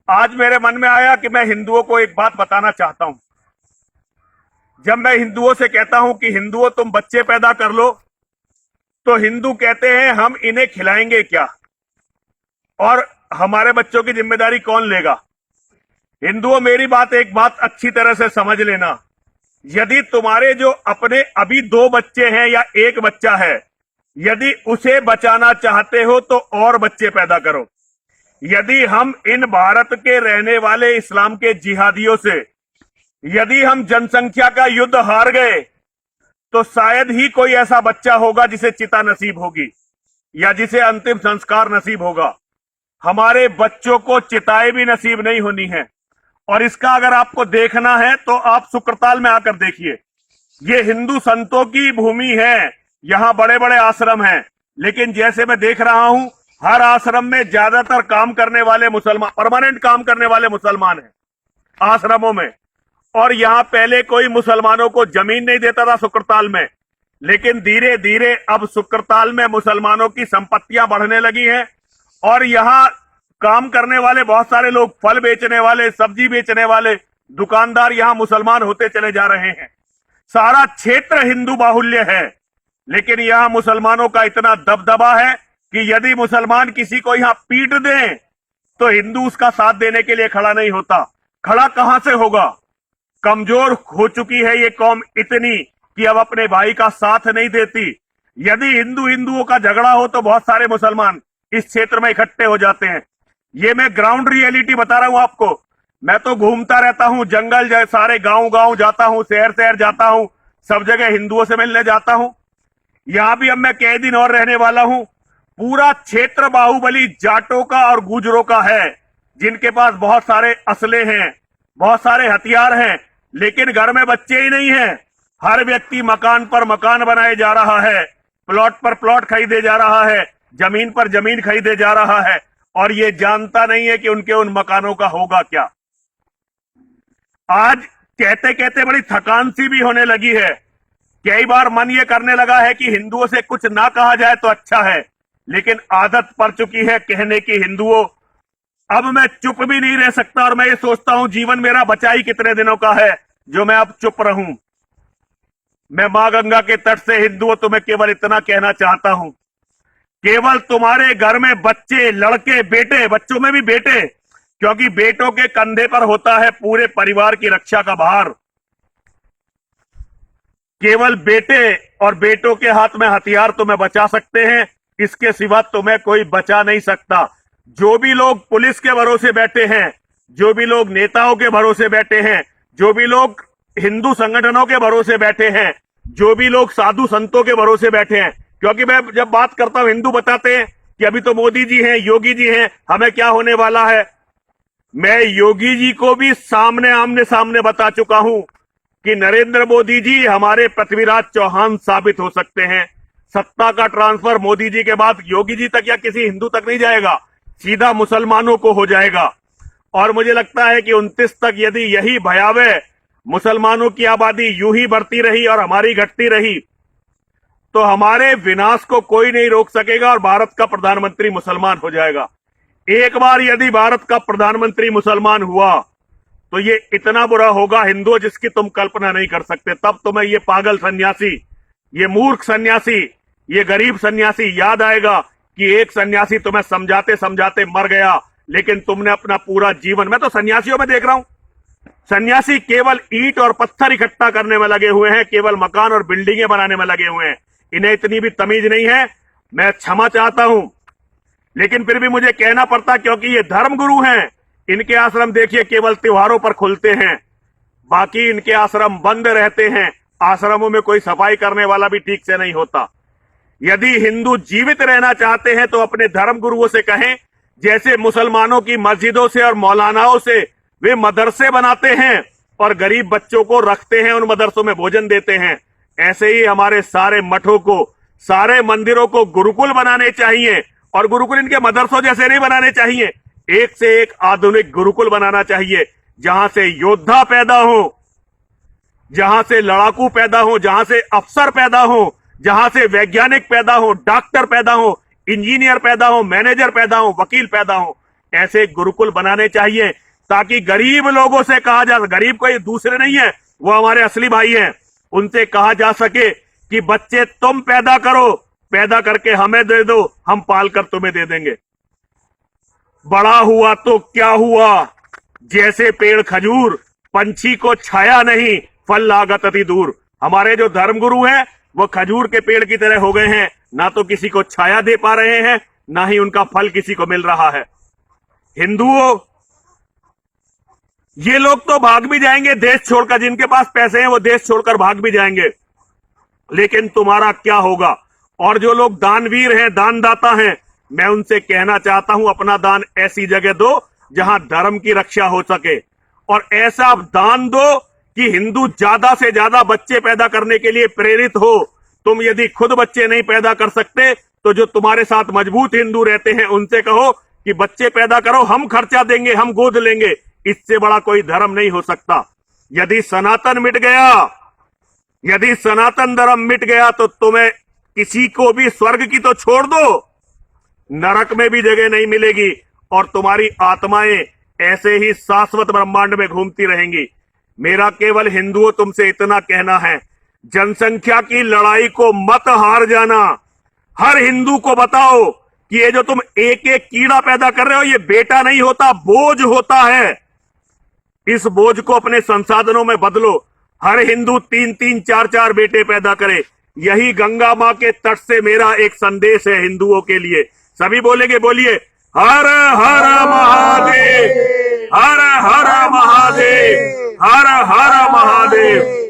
आज मेरे मन में आया कि मैं हिंदुओं को एक बात बताना चाहता हूं। जब मैं हिंदुओं से कहता हूं कि हिंदुओं तुम बच्चे पैदा कर लो, तो हिंदू कहते हैं हम इन्हें खिलाएंगे क्या और हमारे बच्चों की जिम्मेदारी कौन लेगा। हिंदुओं, मेरी बात एक बात अच्छी तरह से समझ लेना। यदि तुम्हारे जो अपने अभी 2 बच्चे हैं या 1 बच्चा है, यदि उसे बचाना चाहते हो तो और बच्चे पैदा करो। यदि हम इन भारत के रहने वाले इस्लाम के जिहादियों से यदि हम जनसंख्या का युद्ध हार गए, तो शायद ही कोई ऐसा बच्चा होगा जिसे चिता नसीब होगी या जिसे अंतिम संस्कार नसीब होगा। हमारे बच्चों को चिताएं भी नसीब नहीं होनी है। और इसका अगर आपको देखना है तो आप सुक्रताल में आकर देखिए। ये हिंदू संतों की भूमि है, यहां बड़े बड़े आश्रम हैं, लेकिन जैसे मैं देख रहा हूं हर आश्रम में ज्यादातर काम करने वाले मुसलमान, परमानेंट काम करने वाले मुसलमान हैं आश्रमों में। और यहां पहले कोई मुसलमानों को जमीन नहीं देता था सुक्रताल में, लेकिन धीरे धीरे अब सुक्रताल में मुसलमानों की संपत्तियां बढ़ने लगी हैं। और यहां काम करने वाले बहुत सारे लोग, फल बेचने वाले, सब्जी बेचने वाले दुकानदार यहां मुसलमान होते चले जा रहे हैं। सारा क्षेत्र हिंदू बाहुल्य है, लेकिन यहां मुसलमानों का इतना दबदबा है कि यदि मुसलमान किसी को यहां पीट दें तो हिंदू उसका साथ देने के लिए खड़ा नहीं होता। खड़ा कहां से होगा? कमजोर हो चुकी है ये कौम इतनी कि अब अपने भाई का साथ नहीं देती। यदि हिंदू हिंदुओं का झगड़ा हो तो बहुत सारे मुसलमान इस क्षेत्र में इकट्ठे हो जाते हैं। ये मैं ग्राउंड रियलिटी बता रहा हूं आपको। मैं तो घूमता रहता हूं, जंगल सारे गांव गांव जाता हूं, शहर शहर जाता हूं, सब जगह हिंदुओं से मिलने जाता हूं। यहां भी अब मैं कई दिन और रहने वाला हूं। पूरा क्षेत्र बाहुबली जाटों का और गुजरों का है, जिनके पास बहुत सारे असले हैं, बहुत सारे हथियार हैं, लेकिन घर में बच्चे ही नहीं हैं। हर व्यक्ति मकान पर मकान बनाए जा रहा है, प्लॉट पर प्लॉट खरीदे जा रहा है, जमीन पर जमीन खरीदे जा रहा है, और ये जानता नहीं है कि उनके उन मकानों का होगा क्या। आज कहते कहते बड़ी थकान सी भी होने लगी है। कई बार मन ये करने लगा है कि हिंदुओं से कुछ ना कहा जाए तो अच्छा है, लेकिन आदत पड़ चुकी है कहने की हिंदुओं। अब मैं चुप भी नहीं रह सकता, और मैं ये सोचता हूं जीवन मेरा बचा ही कितने दिनों का है जो मैं अब चुप रहूं। मैं मां गंगा के तट से हिंदुओं तुम्हें केवल इतना कहना चाहता हूं, केवल तुम्हारे घर में बच्चे, लड़के, बेटे, बच्चों में भी बेटे, क्योंकि बेटों के कंधे पर होता है पूरे परिवार की रक्षा का भार। केवल बेटे और बेटों के हाथ में हथियार तुम्हें बचा सकते हैं, इसके सिवा तुम्हें कोई बचा नहीं सकता। जो भी लोग पुलिस के भरोसे बैठे हैं, जो भी लोग नेताओं के भरोसे बैठे हैं, जो भी लोग हिंदू संगठनों के भरोसे बैठे हैं, जो भी लोग साधु संतों के भरोसे बैठे हैं, क्योंकि मैं जब बात करता हूं हिंदू बताते हैं कि अभी तो मोदी जी हैं, योगी जी हैं, हमें क्या होने वाला है। मैं योगी जी को भी आमने सामने बता चुका हूं कि नरेंद्र मोदी जी हमारे पृथ्वीराज चौहान साबित हो सकते हैं। सत्ता का ट्रांसफर मोदी जी के बाद योगी जी तक या किसी हिंदू तक नहीं जाएगा, सीधा मुसलमानों को हो जाएगा। और मुझे लगता है कि 29 तक यदि यही भयावह मुसलमानों की आबादी यूं ही बढ़ती रही और हमारी घटती रही, तो हमारे विनाश को कोई नहीं रोक सकेगा और भारत का प्रधानमंत्री मुसलमान हो जाएगा। एक बार यदि भारत का प्रधानमंत्री मुसलमान हुआ तो ये इतना बुरा होगा हिंदुओं जिसकी तुम कल्पना नहीं कर सकते। तब तुम्हें ये पागल सन्यासी, ये मूर्ख सन्यासी, ये गरीब सन्यासी याद आएगा कि एक सन्यासी तुम्हें समझाते समझाते मर गया, लेकिन तुमने अपना पूरा जीवन, मैं तो सन्यासियों में देख रहा हूं, सन्यासी केवल ईंट और पत्थर इकट्ठा करने में लगे हुए हैं, केवल मकान और बिल्डिंगें बनाने में लगे हुए हैं। इन्हें इतनी भी तमीज नहीं है। मैं क्षमा चाहता हूं, लेकिन फिर भी मुझे कहना पड़ता, क्योंकि ये धर्मगुरु हैं। इनके आश्रम देखिए केवल त्योहारों पर खुलते हैं, बाकी इनके आश्रम बंद रहते हैं। आश्रमों में कोई सफाई करने वाला भी ठीक से नहीं होता। यदि हिंदू जीवित रहना चाहते हैं तो अपने धर्मगुरुओं से कहें, जैसे मुसलमानों की मस्जिदों से और मौलानाओं से वे मदरसे बनाते हैं और गरीब बच्चों को रखते हैं, उन मदरसों में भोजन देते हैं, ऐसे ही हमारे सारे मठों को, सारे मंदिरों को गुरुकुल बनाने चाहिए। और गुरुकुल इनके मदरसों जैसे नहीं बनाने चाहिए, एक से एक आधुनिक गुरुकुल बनाना चाहिए, जहां से योद्धा पैदा हो, जहां से लड़ाकू पैदा हो, जहां से अफसर पैदा हो, जहां से वैज्ञानिक पैदा हो, डॉक्टर पैदा हो, इंजीनियर पैदा हो, मैनेजर पैदा हो, वकील पैदा हो। ऐसे गुरुकुल बनाने चाहिए ताकि गरीब लोगों से कहा जा, गरीब कोई दूसरे नहीं है, वो हमारे असली भाई हैं, उनसे कहा जा सके कि बच्चे तुम पैदा करो, पैदा करके हमें दे दो, हम पाल कर तुम्हें दे देंगे। बड़ा हुआ तो क्या हुआ, जैसे पेड़ खजूर, पंछी को छाया नहीं, फल लागत अति दूर। हमारे जो धर्मगुरु हैं वो खजूर के पेड़ की तरह हो गए हैं, ना तो किसी को छाया दे पा रहे हैं, ना ही उनका फल किसी को मिल रहा है। हिंदुओं, ये लोग तो भाग भी जाएंगे देश छोड़कर, जिनके पास पैसे हैं वो देश छोड़कर भाग भी जाएंगे, लेकिन तुम्हारा क्या होगा? और जो लोग दानवीर हैं, दानदाता हैं, मैं उनसे कहना चाहता हूं अपना दान ऐसी जगह दो जहां धर्म की रक्षा हो सके, और ऐसा दान दो कि हिंदू ज्यादा से ज्यादा बच्चे पैदा करने के लिए प्रेरित हो। तुम यदि खुद बच्चे नहीं पैदा कर सकते तो जो तुम्हारे साथ मजबूत हिंदू रहते हैं उनसे कहो कि बच्चे पैदा करो, हम खर्चा देंगे, हम गोद लेंगे। इससे बड़ा कोई धर्म नहीं हो सकता। यदि सनातन मिट गया, यदि सनातन धर्म मिट गया तो तुम्हें किसी को भी स्वर्ग की तो छोड़ दो, नरक में भी जगह नहीं मिलेगी, और तुम्हारी आत्माएं ऐसे ही शाश्वत ब्रह्मांड में घूमती रहेंगी। मेरा केवल हिंदुओं तुमसे इतना कहना है, जनसंख्या की लड़ाई को मत हार जाना। हर हिंदू को बताओ कि ये जो तुम एक एक कीड़ा पैदा कर रहे हो, ये बेटा नहीं होता, बोझ होता है। इस बोझ को अपने संसाधनों में बदलो। हर हिंदू 3-3, 4-4 बेटे पैदा करे। यही गंगा मां के तट से मेरा एक संदेश है हिंदुओं के लिए। सभी बोलेंगे, बोलिए, हर हर महादेव, हर हर महादेव, हर हर महादेव।